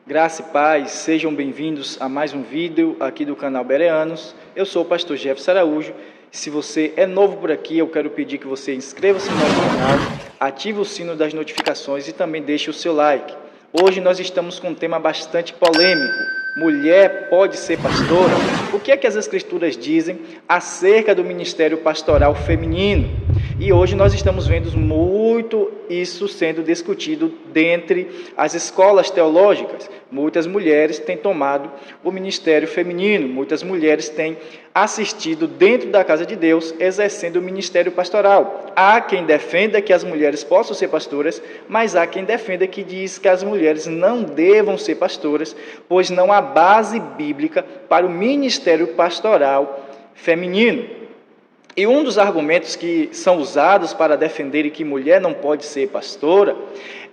Graça e paz, sejam bem-vindos a mais um vídeo aqui do canal Bereanos. Eu sou o pastor Jefferson Araújo. Se você é novo por aqui, eu quero pedir que você inscreva-se no nosso canal, ative o sino das notificações e também deixe o seu like. Hoje nós estamos com um tema bastante polêmico. Mulher pode ser pastora? O que é que as Escrituras dizem acerca do ministério pastoral feminino? E hoje nós estamos vendo muito isso sendo discutido dentre as escolas teológicas. Muitas mulheres têm tomado o ministério feminino, muitas mulheres têm assistido dentro da casa de Deus, exercendo o ministério pastoral. Há quem defenda que as mulheres possam ser pastoras, mas há quem defenda que diz que as mulheres não devam ser pastoras, pois não há base bíblica para o ministério pastoral feminino. E um dos argumentos que são usados para defender que mulher não pode ser pastora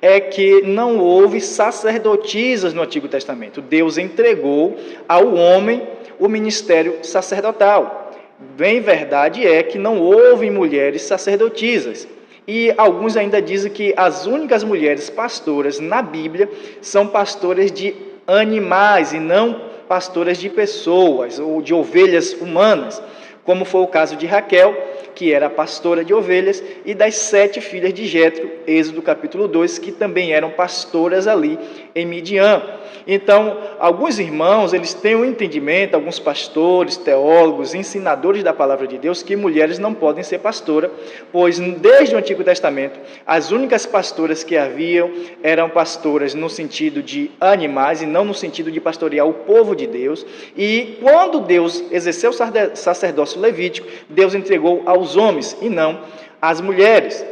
é que não houve sacerdotisas no Antigo Testamento. Deus entregou ao homem o ministério sacerdotal. Bem verdade é que não houve mulheres sacerdotisas. E alguns ainda dizem que as únicas mulheres pastoras na Bíblia são pastoras de animais e não pastoras de pessoas ou de ovelhas humanas, como foi o caso de Raquel, que era pastora de ovelhas, e das 7 filhas de Jetro, Êxodo capítulo 2, que também eram pastoras ali em Midian. Então, alguns irmãos, eles têm um entendimento, alguns pastores, teólogos, ensinadores da palavra de Deus, que mulheres não podem ser pastora, pois desde o Antigo Testamento, as únicas pastoras que haviam eram pastoras no sentido de animais e não no sentido de pastorear o povo de Deus. E quando Deus exerceu o sacerdócio levítico, Deus entregou aos homens e não às mulheres.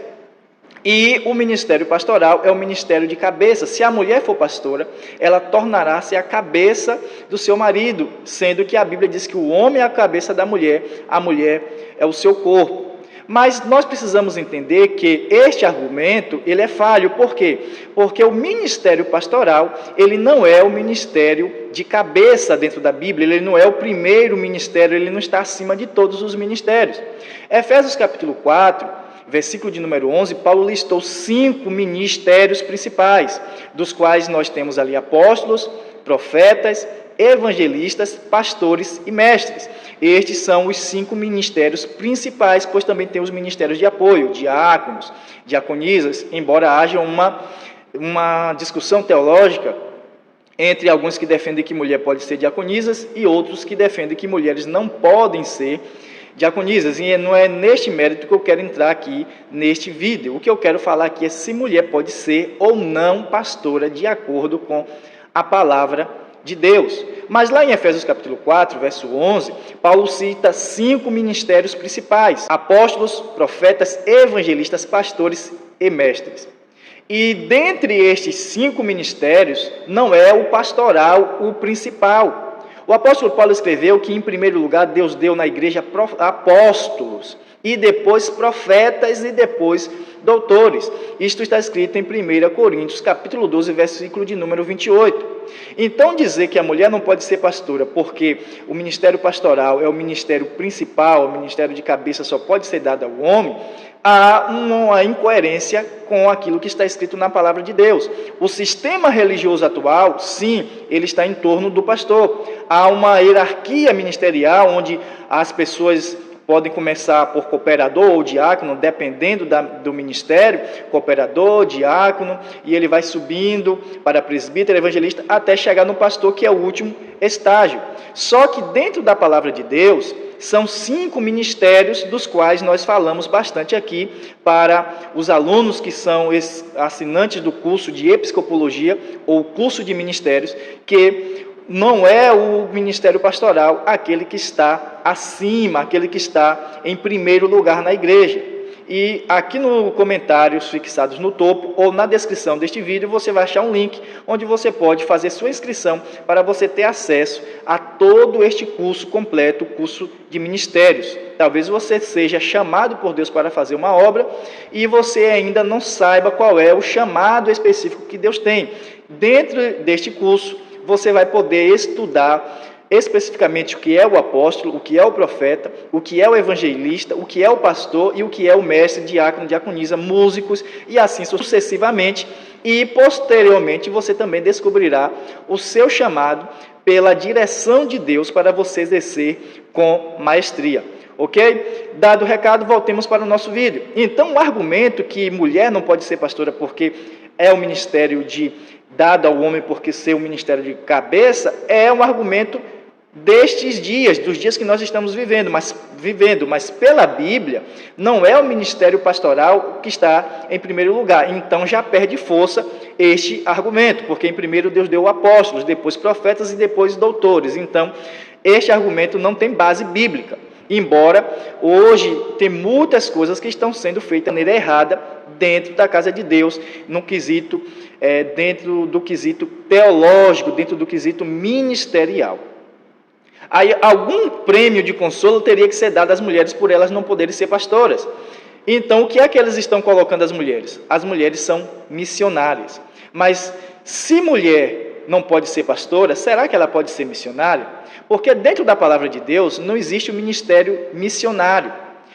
E o ministério pastoral é o ministério de cabeça. Se a mulher for pastora, ela tornará-se a cabeça do seu marido, sendo que a Bíblia diz que o homem é a cabeça da mulher, a mulher é o seu corpo. Mas nós precisamos entender que este argumento, ele é falho. Por quê? Porque o ministério pastoral, ele não é o ministério de cabeça dentro da Bíblia, ele não é o primeiro ministério, ele não está acima de todos os ministérios. Efésios capítulo 4, versículo de número 11, Paulo listou 5 ministérios principais, dos quais nós temos ali apóstolos, profetas, evangelistas, pastores e mestres. Estes são os 5 ministérios principais, pois também tem os ministérios de apoio, diáconos, diaconisas, embora haja uma discussão teológica entre alguns que defendem que mulher pode ser diaconisas e outros que defendem que mulheres não podem ser diaconisas. E não é neste mérito que eu quero entrar aqui neste vídeo. O que eu quero falar aqui é se mulher pode ser ou não pastora de acordo com a palavra de Deus. Mas lá em Efésios capítulo 4, verso 11, Paulo cita 5 ministérios principais: apóstolos, profetas, evangelistas, pastores e mestres. E dentre estes 5 ministérios, não é o pastoral o principal. O apóstolo Paulo escreveu que, em primeiro lugar, Deus deu na igreja apóstolos, e depois profetas, e depois doutores. Isto está escrito em 1 Coríntios, capítulo 12, versículo de número 28. Então, dizer que a mulher não pode ser pastora, porque o ministério pastoral é o ministério principal, o ministério de cabeça só pode ser dado ao homem, há uma incoerência com aquilo que está escrito na palavra de Deus. O sistema religioso atual, sim, ele está em torno do pastor. Há uma hierarquia ministerial onde as pessoas podem começar por cooperador ou diácono, dependendo do ministério, cooperador, diácono, e ele vai subindo para presbítero, evangelista, até chegar no pastor, que é o último estágio. Só que dentro da palavra de Deus, são 5 ministérios, dos quais nós falamos bastante aqui para os alunos que são assinantes do curso de episcopologia ou curso de ministérios, que não é o ministério pastoral aquele que está acima, aquele que está em primeiro lugar na igreja. E aqui no comentários fixados no topo ou na descrição deste vídeo, você vai achar um link onde você pode fazer sua inscrição para você ter acesso a todo este curso completo, o curso de ministérios. Talvez você seja chamado por Deus para fazer uma obra e você ainda não saiba qual é o chamado específico que Deus tem. Dentro deste curso, você vai poder estudar especificamente o que é o apóstolo, o que é o profeta, o que é o evangelista, o que é o pastor e o que é o mestre, diácono, diaconisa, músicos e assim sucessivamente. e posteriormente você também descobrirá o seu chamado pela direção de Deus para você exercer com maestria. Ok? Dado o recado, voltemos para o nosso vídeo. Então, o argumento que mulher não pode ser pastora porque é o ministério dado ao homem porque ser o ministério de cabeça, é um argumento destes dias, dos dias que nós estamos vivendo, mas pela Bíblia, não é o ministério pastoral que está em primeiro lugar. Então já perde força este argumento, porque em primeiro Deus deu apóstolos, depois profetas e depois doutores. Então, este argumento não tem base bíblica. Embora hoje tem muitas coisas que estão sendo feitas de maneira errada dentro da casa de Deus, dentro do quesito teológico, dentro do quesito ministerial. Aí, algum prêmio de consolo teria que ser dado às mulheres por elas não poderem ser pastoras. Então, o que é que eles estão colocando as mulheres? As mulheres são missionárias. Mas se mulher não pode ser pastora, será que ela pode ser missionária? Porque dentro da palavra de Deus não existe o ministério missionário.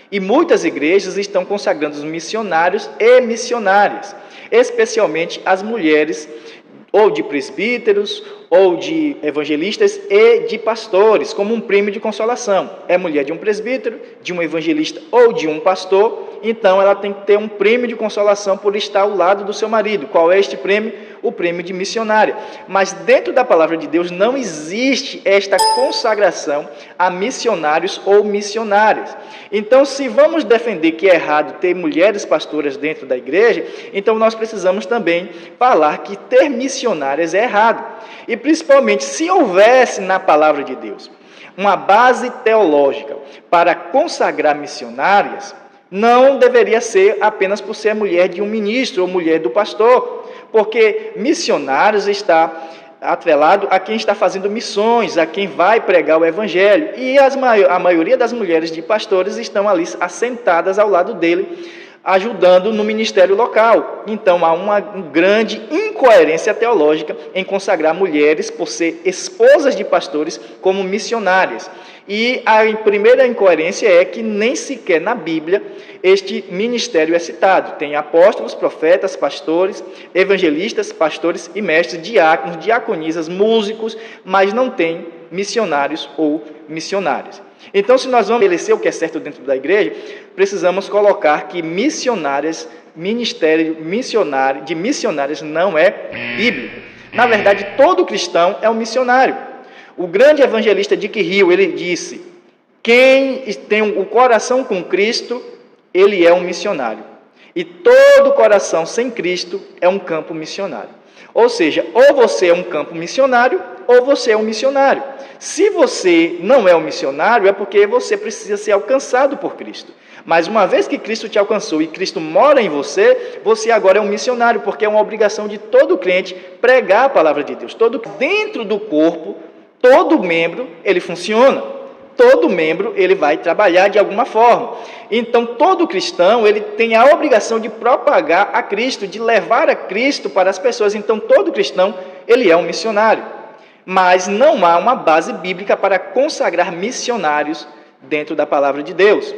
E muitas igrejas estão consagrando os missionários e missionárias, especialmente as mulheres, ou de presbíteros, ou de evangelistas e de pastores, como um prêmio de consolação. É mulher de um presbítero, de um evangelista ou de um pastor, então ela tem que ter um prêmio de consolação por estar ao lado do seu marido. Qual é este prêmio? O prêmio de missionária. Mas dentro da palavra de Deus não existe esta consagração a missionários ou missionárias. Então, se vamos defender que é errado ter mulheres pastoras dentro da igreja, então nós precisamos também falar que ter missionárias é errado. E principalmente, se houvesse na palavra de Deus uma base teológica para consagrar missionárias, não deveria ser apenas por ser mulher de um ministro ou mulher do pastor, porque missionários está atrelado a quem está fazendo missões, a quem vai pregar o evangelho, e a maioria das mulheres de pastores estão ali assentadas ao lado dele, ajudando no ministério local. Então há uma grande incoerência teológica em consagrar mulheres por ser esposas de pastores como missionárias. E a primeira incoerência é que nem sequer na Bíblia este ministério é citado. Tem apóstolos, profetas, pastores, evangelistas, pastores e mestres, diáconos, diaconisas, músicos, mas não tem missionários ou missionárias. Então, se nós vamos estabelecer o que é certo dentro da igreja, precisamos colocar que ministério missionário, de missionários não é bíblico. Na verdade, todo cristão é um missionário. O grande evangelista Dick Hill, ele disse: quem tem o coração com Cristo, ele é um missionário. E todo coração sem Cristo é um campo missionário. Ou seja, ou você é um campo missionário, ou você é um missionário. Se você não é um missionário, é porque você precisa ser alcançado por Cristo. Mas uma vez que Cristo te alcançou e Cristo mora em você, você agora é um missionário, porque é uma obrigação de todo crente pregar a palavra de Deus. Dentro do corpo, todo membro, ele funciona. Todo membro, ele vai trabalhar de alguma forma. Então, todo cristão, ele tem a obrigação de propagar a Cristo, de levar a Cristo para as pessoas. Então, todo cristão, ele é um missionário. Mas não há uma base bíblica para consagrar missionários dentro da palavra de Deus.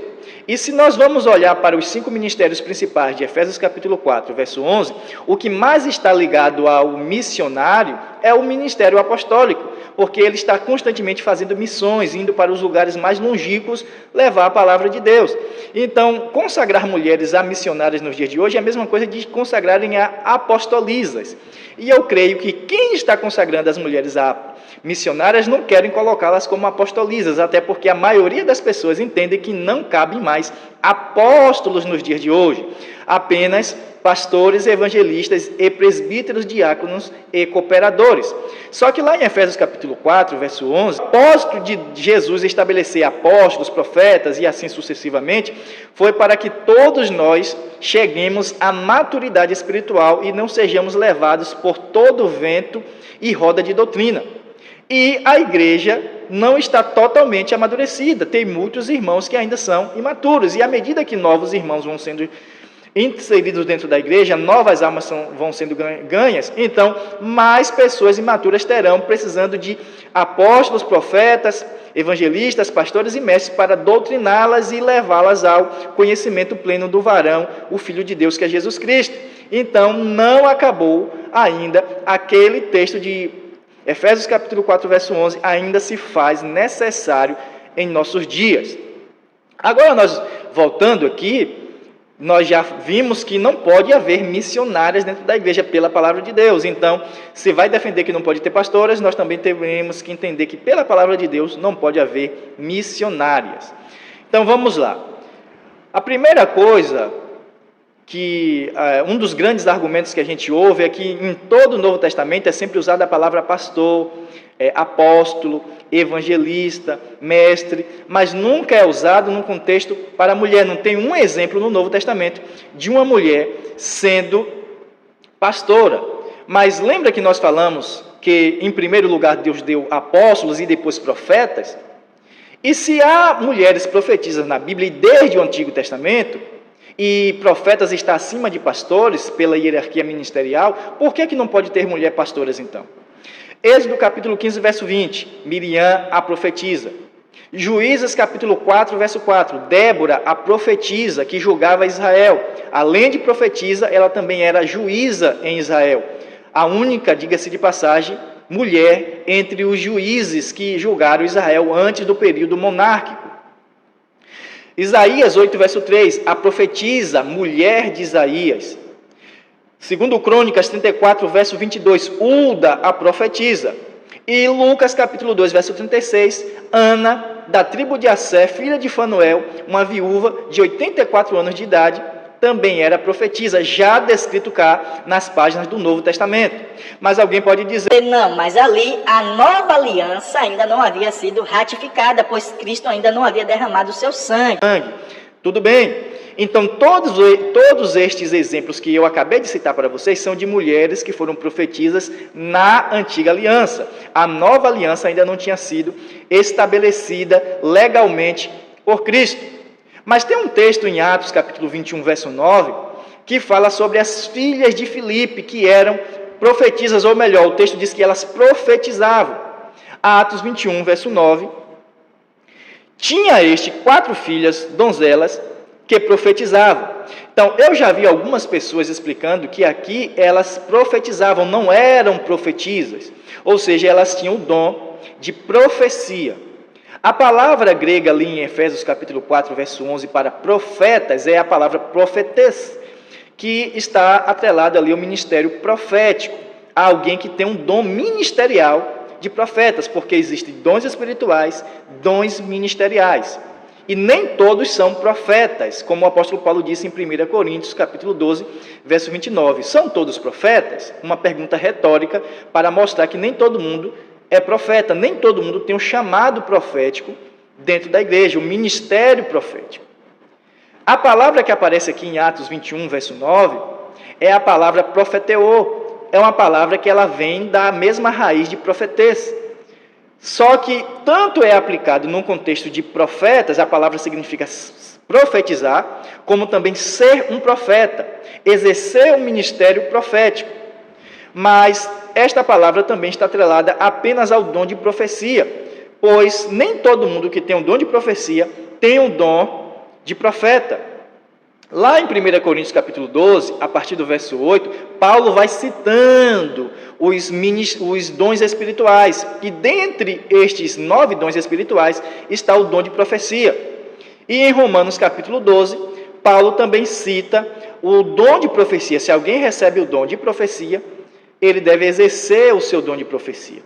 E se nós vamos olhar para os 5 ministérios principais de Efésios capítulo 4, verso 11, o que mais está ligado ao missionário é o ministério apostólico, porque ele está constantemente fazendo missões, indo para os lugares mais longínquos, levar a palavra de Deus. Então, consagrar mulheres a missionárias nos dias de hoje é a mesma coisa de consagrarem a apostolisas. E eu creio que quem está consagrando as mulheres a missionárias não querem colocá-las como apostolisas, até porque a maioria das pessoas entende que não cabem mais apóstolos nos dias de hoje, apenas pastores, evangelistas e presbíteros, diáconos e cooperadores. Só que lá em Efésios capítulo 4, verso 11, o propósito de Jesus estabelecer apóstolos, profetas e assim sucessivamente, foi para que todos nós cheguemos à maturidade espiritual e não sejamos levados por todo vento e roda de doutrina. E a igreja não está totalmente amadurecida, tem muitos irmãos que ainda são imaturos, e à medida que novos irmãos vão sendo inseridos dentro da igreja, novas almas vão sendo ganhas, então mais pessoas imaturas terão, precisando de apóstolos, profetas, evangelistas, pastores e mestres para doutriná-las e levá-las ao conhecimento pleno do varão, o Filho de Deus, que é Jesus Cristo. então não acabou ainda aquele texto de Efésios capítulo 4, verso 11, ainda se faz necessário em nossos dias. Agora, nós voltando aqui, nós já vimos que não pode haver missionárias dentro da igreja pela palavra de Deus. Então, se vai defender que não pode ter pastoras, nós também temos que entender que pela palavra de Deus não pode haver missionárias. Então, vamos lá. A primeira coisa que um dos grandes argumentos que a gente ouve é que em todo o Novo Testamento é sempre usada a palavra pastor, apóstolo, evangelista, mestre, mas nunca é usado num contexto para a mulher. Não tem um exemplo no Novo Testamento de uma mulher sendo pastora. Mas lembra que nós falamos que em primeiro lugar Deus deu apóstolos e depois profetas? E se há mulheres profetisas na Bíblia e desde o Antigo Testamento, e profetas está acima de pastores pela hierarquia ministerial, por que não pode ter mulher pastoras então? Êxodo capítulo 15, verso 20, Miriam a profetiza. Juízes capítulo 4, verso 4, Débora a profetiza que julgava Israel. Além de profetisa, ela também era juíza em Israel. A única, diga-se de passagem, mulher entre os juízes que julgaram Israel antes do período monárquico. Isaías 8, verso 3, a profetisa, mulher de Isaías. Segundo Crônicas 34, verso 22, Ulda a profetiza. E Lucas capítulo 2, verso 36, Ana, da tribo de Assé, filha de Fanuel, uma viúva de 84 anos de idade, também era profetisa, já descrito cá nas páginas do Novo Testamento. Mas alguém pode dizer... Não, mas ali a nova aliança ainda não havia sido ratificada, pois Cristo ainda não havia derramado o seu sangue. Tudo bem. Então, todos estes exemplos que eu acabei de citar para vocês são de mulheres que foram profetisas na antiga aliança. A nova aliança ainda não tinha sido estabelecida legalmente por Cristo. Mas tem um texto em Atos, capítulo 21, verso 9, que fala sobre as filhas de Filipe, que eram profetisas, ou melhor, o texto diz que elas profetizavam. Atos 21, verso 9, tinha 4 filhas, donzelas, que profetizavam. Então, eu já vi algumas pessoas explicando que aqui elas profetizavam, não eram profetisas. Ou seja, elas tinham o dom de profecia. A palavra grega ali em Efésios capítulo 4, verso 11, para profetas, é a palavra profetes, que está atrelada ali ao ministério profético, a alguém que tem um dom ministerial de profetas, porque existem dons espirituais, dons ministeriais. E nem todos são profetas, como o apóstolo Paulo disse em 1 Coríntios, capítulo 12, verso 29. São todos profetas? Uma pergunta retórica para mostrar que nem todo mundo é profeta, nem todo mundo tem um chamado profético dentro da igreja, o ministério profético. A palavra que aparece aqui em Atos 21, verso 9, é a palavra profeteô. É uma palavra que ela vem da mesma raiz de profetês. Só que tanto é aplicado num contexto de profetas, a palavra significa profetizar, como também ser um profeta, exercer um ministério profético. Mas esta palavra também está atrelada apenas ao dom de profecia, pois nem todo mundo que tem um dom de profecia tem um dom de profeta. Lá em 1 Coríntios capítulo 12, a partir do verso 8, Paulo vai citando os dons espirituais, e dentre estes 9 dons espirituais está o dom de profecia. E em Romanos capítulo 12, Paulo também cita o dom de profecia. Se alguém recebe o dom de profecia, ele deve exercer o seu dom de profecia.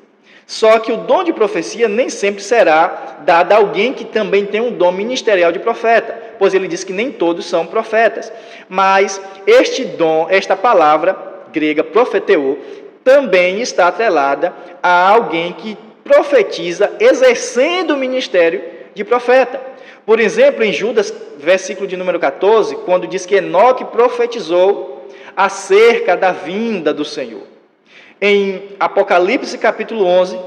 Só que o dom de profecia nem sempre será dado a alguém que também tem um dom ministerial de profeta, pois ele diz que nem todos são profetas. Mas este dom, esta palavra grega, profeteô, também está atrelada a alguém que profetiza exercendo o ministério de profeta. Por exemplo, em Judas, versículo de número 14, quando diz que Enoque profetizou acerca da vinda do Senhor. Em Apocalipse capítulo 11,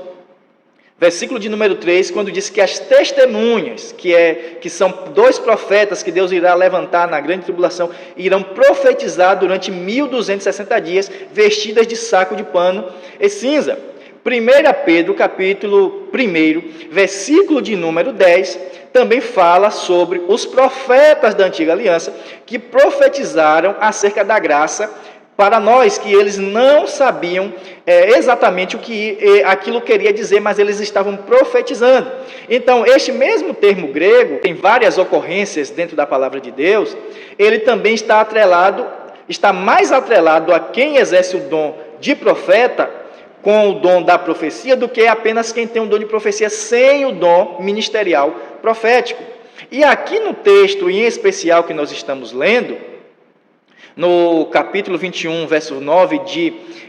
versículo de número 3, quando diz que as testemunhas, que são 2 profetas que Deus irá levantar na grande tribulação, irão profetizar durante 1260 dias, vestidas de saco de pano e cinza. 1 Pedro capítulo 1, versículo de número 10, também fala sobre os profetas da antiga aliança que profetizaram acerca da graça para nós que eles não sabiam exatamente o que aquilo queria dizer, mas eles estavam profetizando. Então, este mesmo termo grego, tem várias ocorrências dentro da palavra de Deus, ele também está mais atrelado a quem exerce o dom de profeta com o dom da profecia do que apenas quem tem o dom de profecia sem o dom ministerial profético. E aqui no texto, em especial, que nós estamos lendo, no capítulo 21, verso 9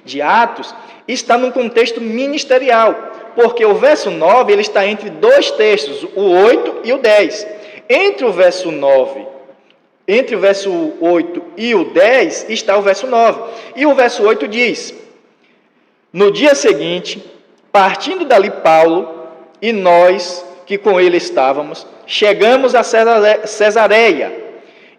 de Atos, está num contexto ministerial, porque o verso 9 ele está entre dois textos, o 8 e o 10. Entre o verso 8 e o 10 está o verso 9. E o verso 8 diz: no dia seguinte, partindo dali Paulo e nós que com ele estávamos, chegamos a Cesareia.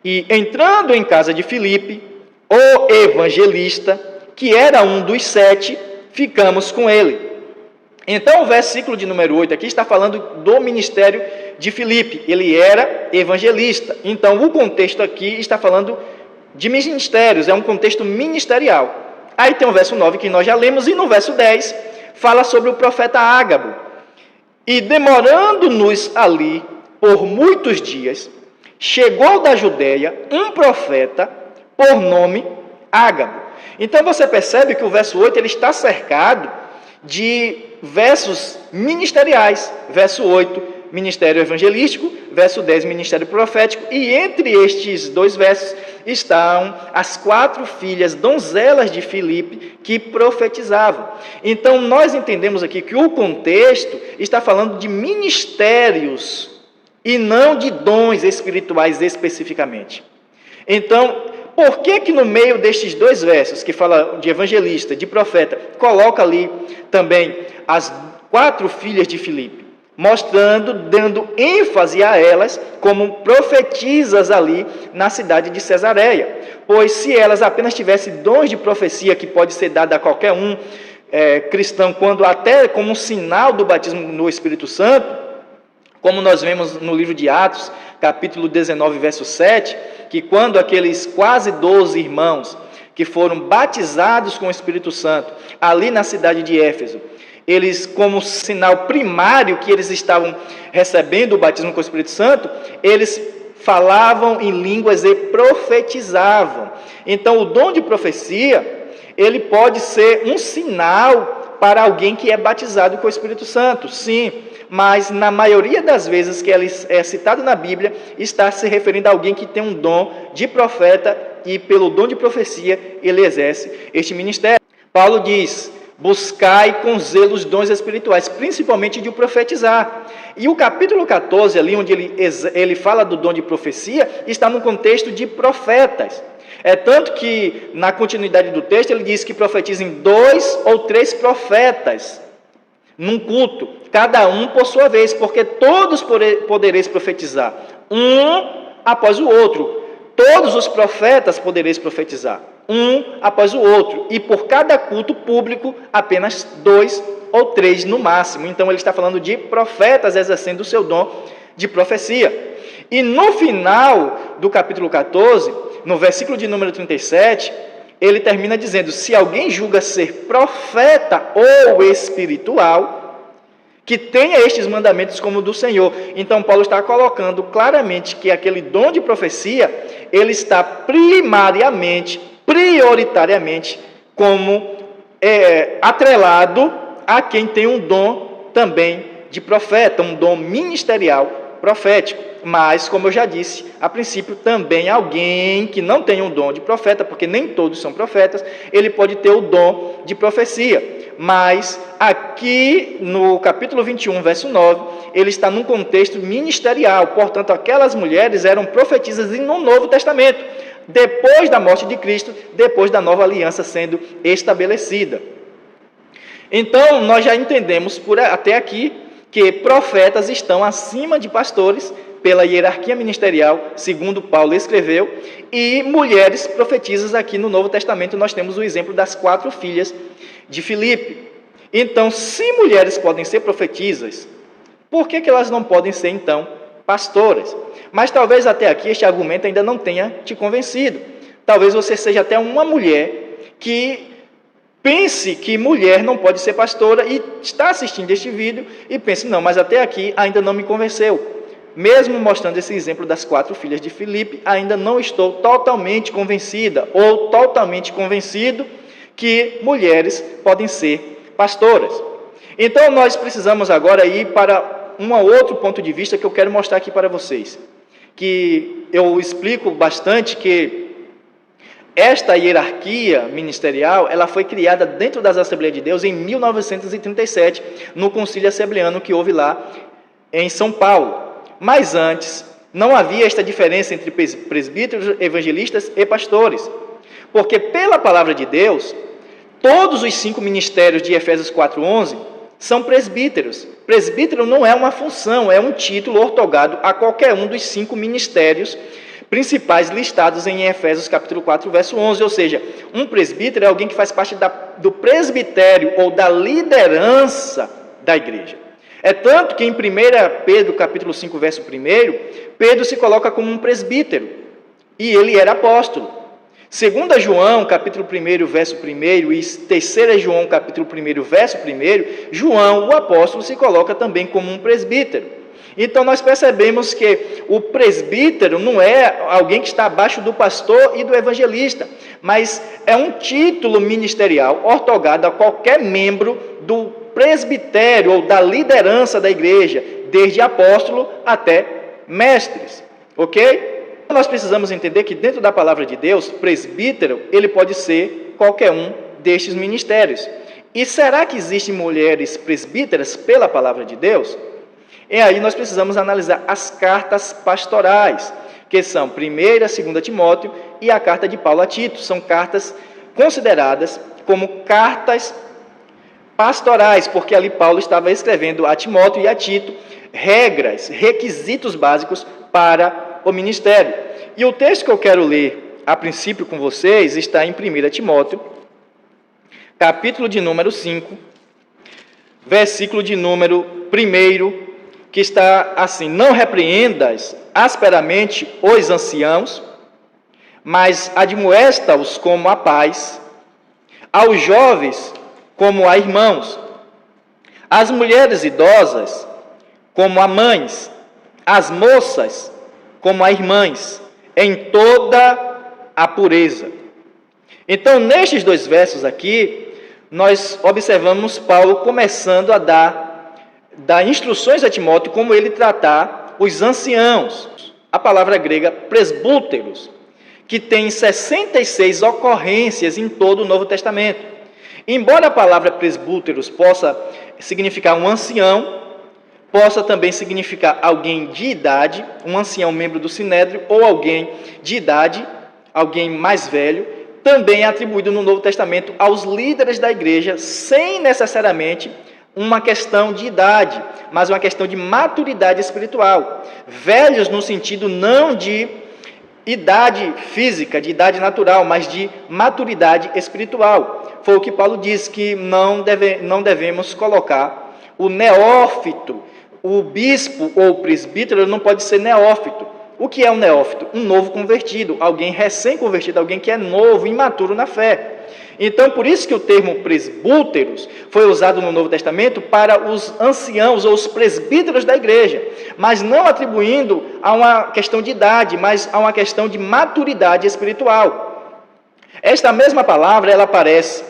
E entrando em casa de Filipe, o evangelista, que era um dos 7, ficamos com ele. Então o versículo de número 8 aqui está falando do ministério de Filipe. Ele era evangelista. Então o contexto aqui está falando de ministérios, é um contexto ministerial. Aí tem o verso 9 que nós já lemos, e no verso 10 fala sobre o profeta Ágabo. E demorando-nos ali por muitos dias, chegou da Judeia um profeta por nome Ágabo. Então você percebe que o verso 8 ele está cercado de versos ministeriais. Verso 8, ministério evangelístico. Verso 10, ministério profético. E entre estes dois versos estão as 4 filhas donzelas de Filipe que profetizavam. Então nós entendemos aqui que o contexto está falando de ministérios e não de dons espirituais especificamente. Então, por que no meio destes dois versos, que fala de evangelista, de profeta, coloca ali também as 4 filhas de Filipe, mostrando, dando ênfase a elas como profetisas ali na cidade de Cesareia? Pois se elas apenas tivessem dons de profecia, que pode ser dado a qualquer um cristão, quando até como um sinal do batismo no Espírito Santo, como nós vemos no livro de Atos, capítulo 19, verso 7, que quando aqueles quase 12 irmãos que foram batizados com o Espírito Santo, ali na cidade de Éfeso, eles, como sinal primário que eles estavam recebendo o batismo com o Espírito Santo, eles falavam em línguas e profetizavam. Então, o dom de profecia, ele pode ser um sinal para alguém que é batizado com o Espírito Santo, sim, mas na maioria das vezes que ele é citado na Bíblia, está se referindo a alguém que tem um dom de profeta e pelo dom de profecia ele exerce este ministério. Paulo diz: buscai com zelo os dons espirituais, principalmente de o profetizar. E o capítulo 14, ali onde ele fala do dom de profecia, está no contexto de profetas. É tanto que na continuidade do texto ele diz que profetizem 2 ou 3 profetas num culto, cada um por sua vez, porque todos podereis profetizar, um após o outro. Todos os profetas podereis profetizar, um após o outro, e por cada culto público, apenas 2 ou 3 no máximo. Então ele está falando de profetas exercendo o seu dom de profecia. E no final do capítulo 14, no versículo de número 37, ele termina dizendo: se alguém julga ser profeta ou espiritual, que tenha estes mandamentos como do Senhor. Então Paulo está colocando claramente que aquele dom de profecia, ele está prioritariamente, como atrelado a quem tem um dom também de profeta, um dom ministerial profético. Mas, como eu já disse, a princípio também alguém que não tem um dom de profeta, porque nem todos são profetas, ele pode ter o dom de profecia. Mas aqui no capítulo 21, verso 9, ele está num contexto ministerial. Portanto, aquelas mulheres eram profetisas no Novo Testamento, depois da morte de Cristo, depois da nova aliança sendo estabelecida. Então, nós já entendemos até aqui que profetas estão acima de pastores pela hierarquia ministerial, segundo Paulo escreveu, e mulheres profetizas. Aqui no Novo Testamento nós temos o exemplo das 4 filhas de Filipe. Então, se mulheres podem ser profetisas, por que elas não podem ser, então, pastoras? Mas talvez até aqui este argumento ainda não tenha te convencido. Talvez você seja até uma mulher que pense que mulher não pode ser pastora e está assistindo este vídeo e pense, não, mas até aqui ainda não me convenceu. Mesmo mostrando esse exemplo das 4 filhas de Filipe, ainda não estou totalmente convencida ou totalmente convencido que mulheres podem ser pastoras. Então, nós precisamos agora ir para um outro ponto de vista que eu quero mostrar aqui para vocês. Que eu explico bastante que esta hierarquia ministerial, ela foi criada dentro das Assembleias de Deus em 1937, no Concílio Assembleano que houve lá em São Paulo. Mas antes, não havia esta diferença entre presbíteros, evangelistas e pastores. Porque pela palavra de Deus, todos os 5 ministérios de Efésios 4:11 são presbíteros. Presbítero não é uma função, é um título ortogado a qualquer um dos 5 ministérios principais listados em Efésios capítulo 4, verso 11. Ou seja, um presbítero é alguém que faz parte do presbitério ou da liderança da igreja. É tanto que em 1 Pedro capítulo 5, verso 1, Pedro se coloca como um presbítero, e ele era apóstolo. 2 João, capítulo 1, verso 1, e 3 João, capítulo 1, verso 1, João, o apóstolo, se coloca também como um presbítero. Então, nós percebemos que o presbítero não é alguém que está abaixo do pastor e do evangelista, mas é um título ministerial ortogado a qualquer membro do presbitério ou da liderança da igreja, desde apóstolo até mestres, ok? Nós precisamos entender que dentro da palavra de Deus, presbítero, ele pode ser qualquer um destes ministérios. E será que existem mulheres presbíteras pela palavra de Deus? E aí nós precisamos analisar as cartas pastorais, que são 1ª, 2ª Timóteo e a carta de Paulo a Tito. São cartas consideradas como cartas pastorais, porque ali Paulo estava escrevendo a Timóteo e a Tito regras, requisitos básicos para o ministério. E o texto que eu quero ler a princípio com vocês está em 1 Timóteo, capítulo de número 5, versículo de número 1, que está assim: não repreendas asperamente os anciãos, mas admoesta-os como a pais, aos jovens como a irmãos, às mulheres idosas como a mães, às moças como a irmãs, em toda a pureza. Então, nestes 2 versos aqui, nós observamos Paulo começando a dar instruções a Timóteo como ele tratar os anciãos. A palavra grega presbúteros, que tem 66 ocorrências em todo o Novo Testamento. Embora a palavra presbúteros possa significar um ancião, possa também significar alguém de idade, um ancião membro do Sinédrio, ou alguém de idade, alguém mais velho, também é atribuído no Novo Testamento aos líderes da igreja, sem necessariamente uma questão de idade, mas uma questão de maturidade espiritual. Velhos no sentido não de idade física, de idade natural, mas de maturidade espiritual. Foi o que Paulo diz, que não devemos colocar o neófito, o bispo ou o presbítero não pode ser neófito. O que é um neófito? Um novo convertido, alguém recém-convertido, alguém que é novo, imaturo na fé. Então, por isso que o termo presbúteros foi usado no Novo Testamento para os anciãos ou os presbíteros da igreja, mas não atribuindo a uma questão de idade, mas a uma questão de maturidade espiritual. Esta mesma palavra, ela aparece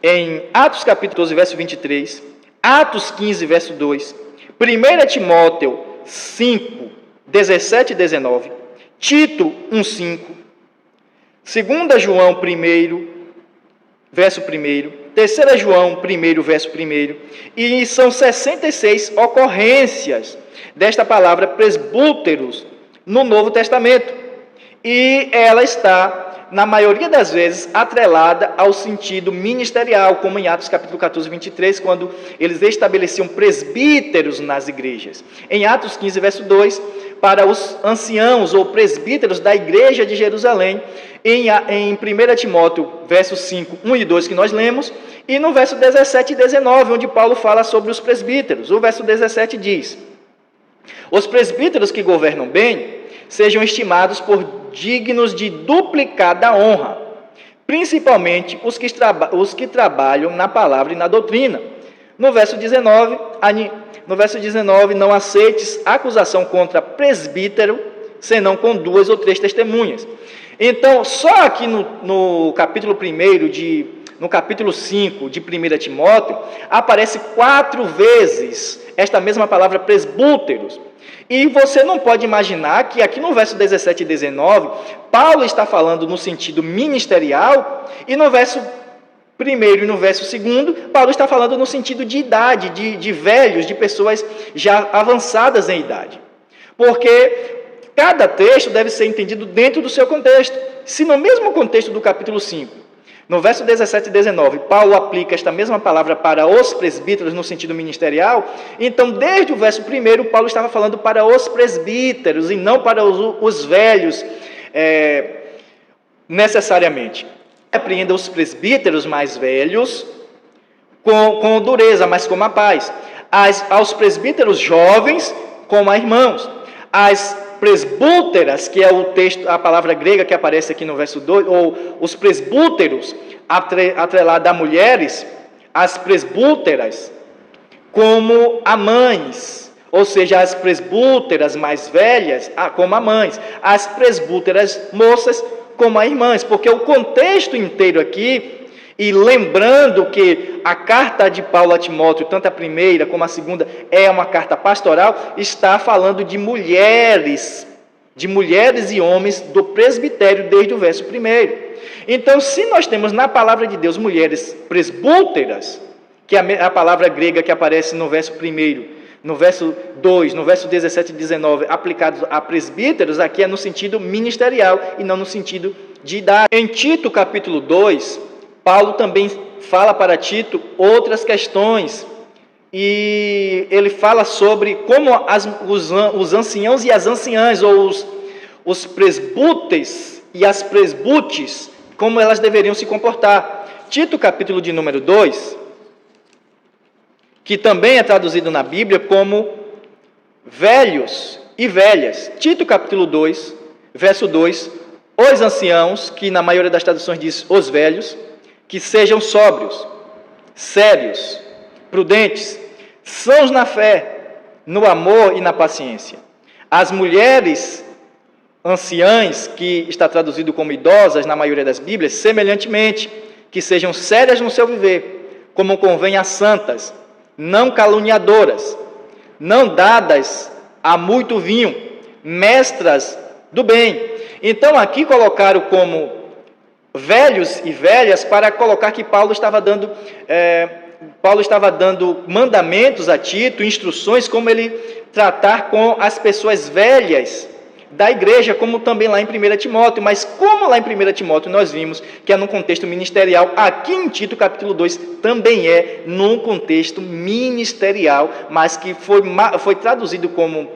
em Atos capítulo 12, verso 23, Atos 15, verso 2, 1 Timóteo 5, 17 e 19, Tito 1, 5, 2 João 1, verso 1, 3 João 1, verso 1, e são 66 ocorrências desta palavra presbúteros no Novo Testamento. E ela está, na maioria das vezes, atrelada ao sentido ministerial, como em Atos capítulo 14, 23, quando eles estabeleciam presbíteros nas igrejas. Em Atos 15, verso 2, para os anciãos ou presbíteros da igreja de Jerusalém, em 1 Timóteo, versos 5, 1 e 2, que nós lemos, e no verso 17 e 19, onde Paulo fala sobre os presbíteros. O verso 17 diz: os presbíteros que governam bem sejam estimados por dignos de duplicada honra, principalmente os que trabalham na palavra e na doutrina. No verso 19, não aceites acusação contra presbítero, senão com 2 ou 3 testemunhas. Então, só aqui no capítulo 5 de 1 Timóteo, aparece 4 vezes esta mesma palavra presbúteros. E você não pode imaginar que aqui no verso 17 e 19, Paulo está falando no sentido ministerial, e no verso 1 e no verso 2, Paulo está falando no sentido de idade, de velhos, de pessoas já avançadas em idade. Porque cada texto deve ser entendido dentro do seu contexto. Se no mesmo contexto do capítulo 5, no verso 17 e 19, Paulo aplica esta mesma palavra para os presbíteros no sentido ministerial, então desde o verso 1, Paulo estava falando para os presbíteros e não para os velhos necessariamente. Repreenda os presbíteros mais velhos com dureza, mas com a paz. Aos presbíteros jovens, como a irmãos. As presbúteras, que é a palavra grega que aparece aqui no verso 2, ou os presbúteros, atrelado a mulheres, as presbúteras, como a mães, ou seja, as presbúteras mais velhas, como a mães, as presbúteras moças, como a irmãs, porque o contexto inteiro aqui, e lembrando que a carta de Paulo a Timóteo, tanto a primeira como a segunda, é uma carta pastoral, está falando de mulheres e homens do presbitério desde o verso 1. Então, se nós temos na palavra de Deus mulheres presbúteras, que é a palavra grega que aparece no verso 1, no verso 2, no verso 17 e 19, aplicados a presbíteros, aqui é no sentido ministerial e não no sentido de idade. Em Tito, capítulo 2, Paulo também fala para Tito outras questões, e ele fala sobre como os anciãos e as anciãs, ou os presbúteis e as presbútes, como elas deveriam se comportar. Tito, capítulo de número 2, que também é traduzido na Bíblia como velhos e velhas. Tito, capítulo 2, verso 2, os anciãos, que na maioria das traduções diz os velhos, que sejam sóbrios, sérios, prudentes, sãos na fé, no amor e na paciência. As mulheres anciãs, que está traduzido como idosas na maioria das Bíblias, semelhantemente, que sejam sérias no seu viver, como convém a santas, não caluniadoras, não dadas a muito vinho, mestras do bem. Então aqui colocaram como velhos e velhas para colocar que Paulo estava dando mandamentos a Tito, instruções como ele tratar com as pessoas velhas da igreja, como também lá em 1 Timóteo. Mas como lá em 1 Timóteo nós vimos que é num contexto ministerial, aqui em Tito capítulo 2 também é num contexto ministerial, mas que foi traduzido como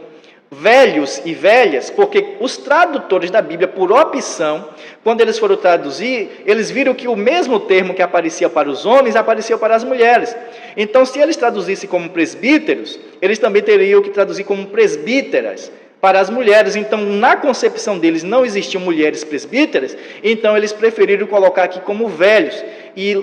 velhos e velhas, porque os tradutores da Bíblia, por opção, quando eles foram traduzir, eles viram que o mesmo termo que aparecia para os homens, aparecia para as mulheres. Então, se eles traduzissem como presbíteros, eles também teriam que traduzir como presbíteras para as mulheres. Então, na concepção deles, não existiam mulheres presbíteras, então eles preferiram colocar aqui como velhos. E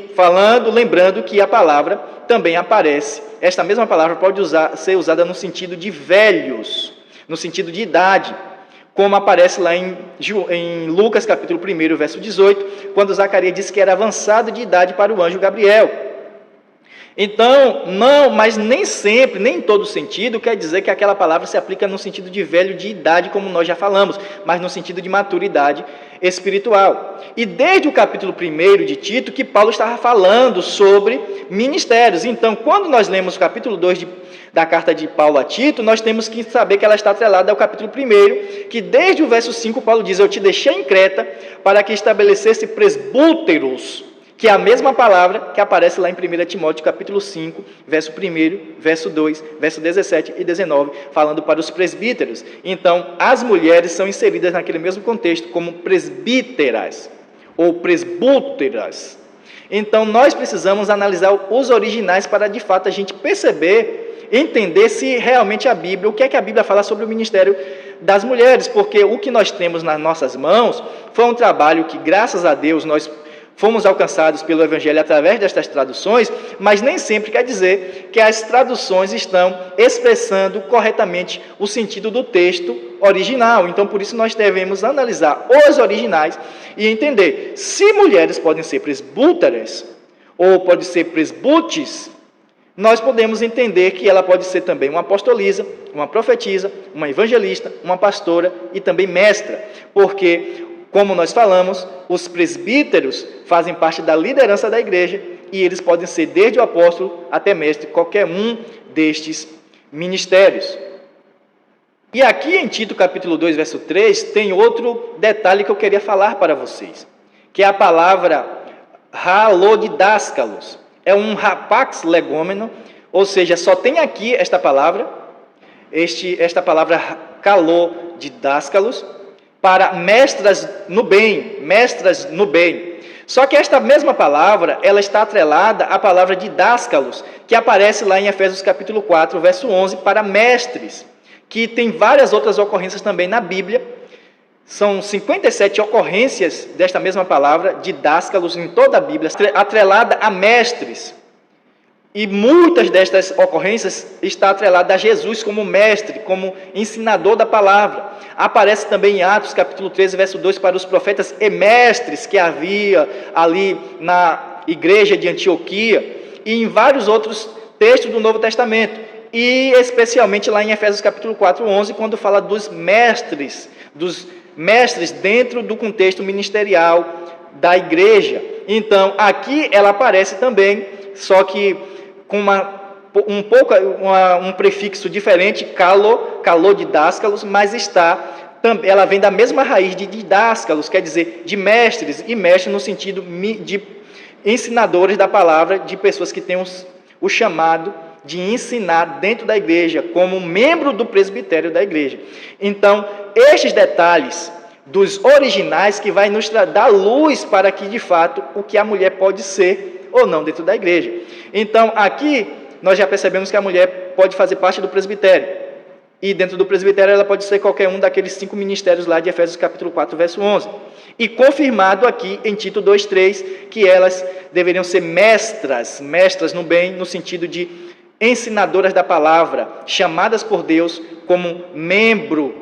lembrando que a palavra também aparece, esta mesma palavra pode ser usada no sentido de velhos, no sentido de idade, como aparece lá em Lucas capítulo 1, verso 18, quando Zacarias disse que era avançado de idade para o anjo Gabriel. Então, mas nem sempre, nem em todo sentido, quer dizer que aquela palavra se aplica no sentido de velho de idade, como nós já falamos, mas no sentido de maturidade espiritual. E desde o capítulo 1 de Tito, que Paulo estava falando sobre ministérios. Então, quando nós lemos o capítulo 2 da carta de Paulo a Tito, nós temos que saber que ela está atrelada ao capítulo 1, que desde o verso 5, Paulo diz: eu te deixei em Creta para que estabelecesse presbúteros, que é a mesma palavra que aparece lá em 1 Timóteo, capítulo 5, verso 1, verso 2, verso 17 e 19, falando para os presbíteros. Então, as mulheres são inseridas naquele mesmo contexto como presbíteras ou presbúteras. Então, nós precisamos analisar os originais para, de fato, a gente perceber, entender se realmente a Bíblia, o que é que a Bíblia fala sobre o ministério das mulheres, porque o que nós temos nas nossas mãos foi um trabalho que, graças a Deus, nós fomos alcançados pelo Evangelho através destas traduções, mas nem sempre quer dizer que as traduções estão expressando corretamente o sentido do texto original. Então, por isso, nós devemos analisar os originais e entender se mulheres podem ser presbúteras ou podem ser presbútes. Nós podemos entender que ela pode ser também uma apostolisa, uma profetisa, uma evangelista, uma pastora e também mestra, porque, como nós falamos, os presbíteros fazem parte da liderança da igreja e eles podem ser desde o apóstolo até mestre, qualquer um destes ministérios. E aqui em Tito capítulo 2, verso 3, tem outro detalhe que eu queria falar para vocês, que é a palavra halodidáskalos. É um rapax legômeno, ou seja, só tem aqui esta palavra halodidáskalos, para mestras no bem. Só que esta mesma palavra, ela está atrelada à palavra didáscalos, que aparece lá em Efésios capítulo 4, verso 11, para mestres, que tem várias outras ocorrências também na Bíblia. São 57 ocorrências desta mesma palavra, didáscalos, em toda a Bíblia, atrelada a mestres. E muitas destas ocorrências está atrelada a Jesus como mestre, como ensinador da palavra. Aparece também em Atos capítulo 13, verso 2, para os profetas e mestres que havia ali na igreja de Antioquia, e em vários outros textos do Novo Testamento, e especialmente lá em Efésios capítulo 4, 11, quando fala dos mestres dentro do contexto ministerial da igreja. Então, aqui ela aparece também, só que com um prefixo diferente, calodidáscalos, mas ela vem da mesma raiz de didáscalos, quer dizer, de mestres, e mestre no sentido de ensinadores da palavra, de pessoas que têm o chamado de ensinar dentro da igreja, como membro do presbitério da igreja. Então, estes detalhes dos originais que vai nos dar luz para que, de fato, o que a mulher pode ser ou não dentro da igreja. Então, aqui, nós já percebemos que a mulher pode fazer parte do presbitério. E dentro do presbitério ela pode ser qualquer um daqueles 5 ministérios lá de Efésios capítulo 4, verso 11. E confirmado aqui em Tito 2:3, que elas deveriam ser mestras no bem, no sentido de ensinadoras da palavra, chamadas por Deus como membro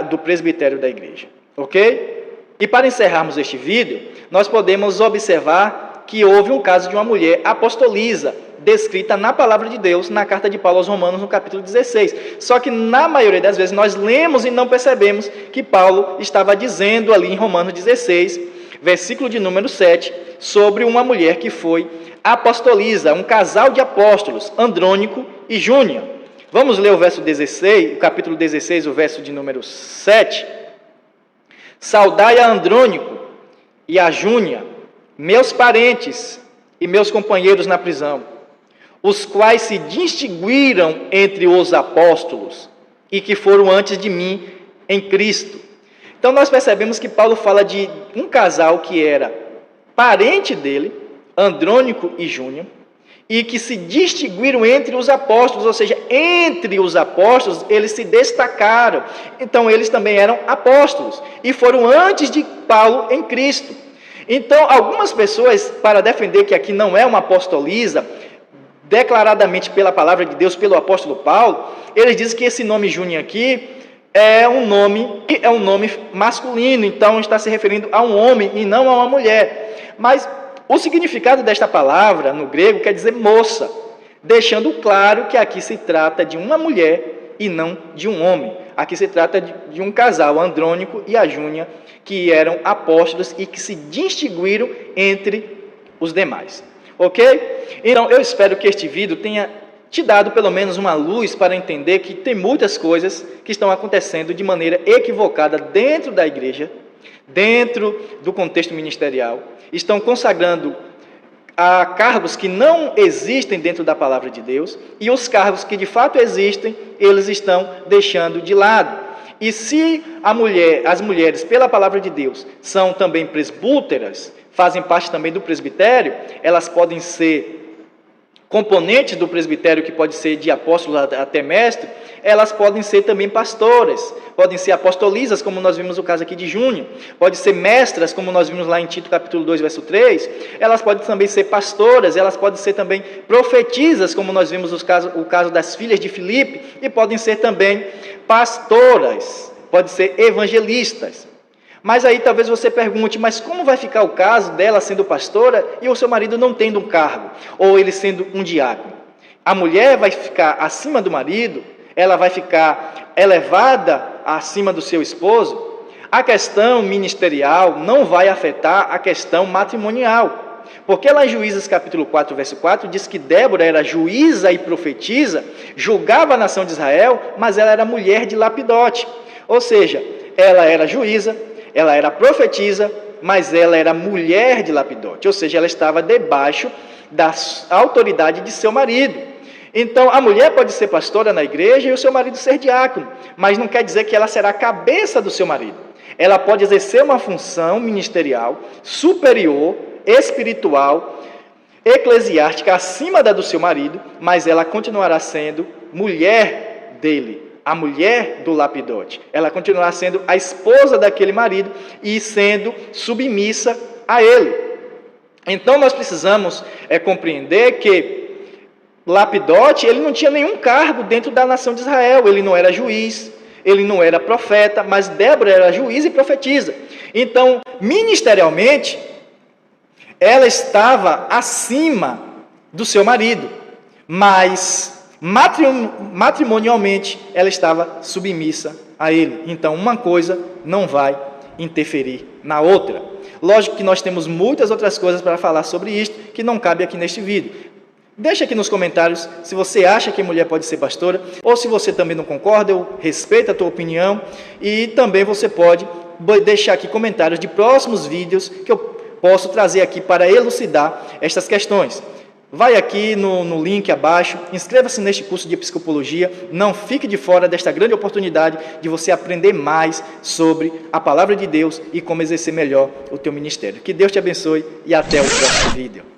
do presbitério da igreja. Ok? E para encerrarmos este vídeo, nós podemos observar que houve um caso de uma mulher apostolisa, descrita na palavra de Deus, na carta de Paulo aos Romanos, no capítulo 16. Só que, na maioria das vezes, nós lemos e não percebemos que Paulo estava dizendo ali em Romanos 16, versículo de número 7, sobre uma mulher que foi apostolisa, um casal de apóstolos, Andrônico e Júnia. Vamos ler o verso 16, o capítulo 16, o verso de número 7. Saudai a Andrônico e a Júnia, meus parentes e meus companheiros na prisão, os quais se distinguiram entre os apóstolos e que foram antes de mim em Cristo. Então nós percebemos que Paulo fala de um casal que era parente dele, Andrônico e Júnia, e que se distinguiram entre os apóstolos, ou seja, entre os apóstolos eles se destacaram. Então eles também eram apóstolos e foram antes de Paulo em Cristo. Então algumas pessoas, para defender que aqui não é uma apostolisa, declaradamente pela palavra de Deus, pelo apóstolo Paulo, eles dizem que esse nome Júnia aqui é um nome masculino, então está se referindo a um homem e não a uma mulher. Mas o significado desta palavra no grego quer dizer moça, deixando claro que aqui se trata de uma mulher e não de um homem. Aqui se trata de um casal, Andrônico e a Júnia, que eram apóstolos e que se distinguiram entre os demais. Ok? Então, eu espero que este vídeo tenha te dado pelo menos uma luz para entender que tem muitas coisas que estão acontecendo de maneira equivocada dentro da igreja, dentro do contexto ministerial. Estão consagrando a cargos que não existem dentro da palavra de Deus, e os cargos que de fato existem, eles estão deixando de lado. E se as mulheres, pela palavra de Deus, são também presbúteras, fazem parte também do presbitério, elas podem ser componentes do presbitério, que pode ser de apóstolo até mestre, elas podem ser também pastoras, podem ser apostolisas, como nós vimos no caso aqui de Júnior, pode ser mestras, como nós vimos lá em Tito capítulo 2, verso 3, elas podem também ser pastoras, elas podem ser também profetisas, como nós vimos o caso das filhas de Filipe, e podem ser também pastoras, podem ser evangelistas. Mas aí talvez você pergunte, mas como vai ficar o caso dela sendo pastora e o seu marido não tendo um cargo, ou ele sendo um diácono? A mulher vai ficar acima do marido? Ela vai ficar elevada acima do seu esposo? A questão ministerial não vai afetar a questão matrimonial. Porque lá em Juízes capítulo 4, verso 4, diz que Débora era juíza e profetisa, julgava a nação de Israel, mas ela era mulher de Lapidote. Ou seja, ela era juíza, ela era profetisa, mas ela era mulher de Lapidote, ou seja, ela estava debaixo da autoridade de seu marido. Então, a mulher pode ser pastora na igreja e o seu marido ser diácono, mas não quer dizer que ela será a cabeça do seu marido. Ela pode exercer uma função ministerial superior, espiritual, eclesiástica, acima da do seu marido, mas ela continuará sendo mulher dele. A mulher do Lapidote, ela continuará sendo a esposa daquele marido e sendo submissa a ele. Então nós precisamos compreender que Lapidote, ele não tinha nenhum cargo dentro da nação de Israel, ele não era juiz, ele não era profeta, mas Débora era juiz e profetisa. Então, ministerialmente, ela estava acima do seu marido, mas matrimonialmente ela estava submissa a ele. Então uma coisa não vai interferir na outra. Lógico que nós temos muitas outras coisas para falar sobre isto que não cabe aqui neste vídeo. Deixa aqui nos comentários se você acha que mulher pode ser pastora, ou se você também não concorda. Eu respeito a tua opinião, e também você pode deixar aqui comentários de próximos vídeos que eu posso trazer aqui para elucidar estas questões. Vai aqui no link abaixo, inscreva-se neste curso de psicologia, não fique de fora desta grande oportunidade de você aprender mais sobre a palavra de Deus e como exercer melhor o teu ministério. Que Deus te abençoe e até o próximo vídeo.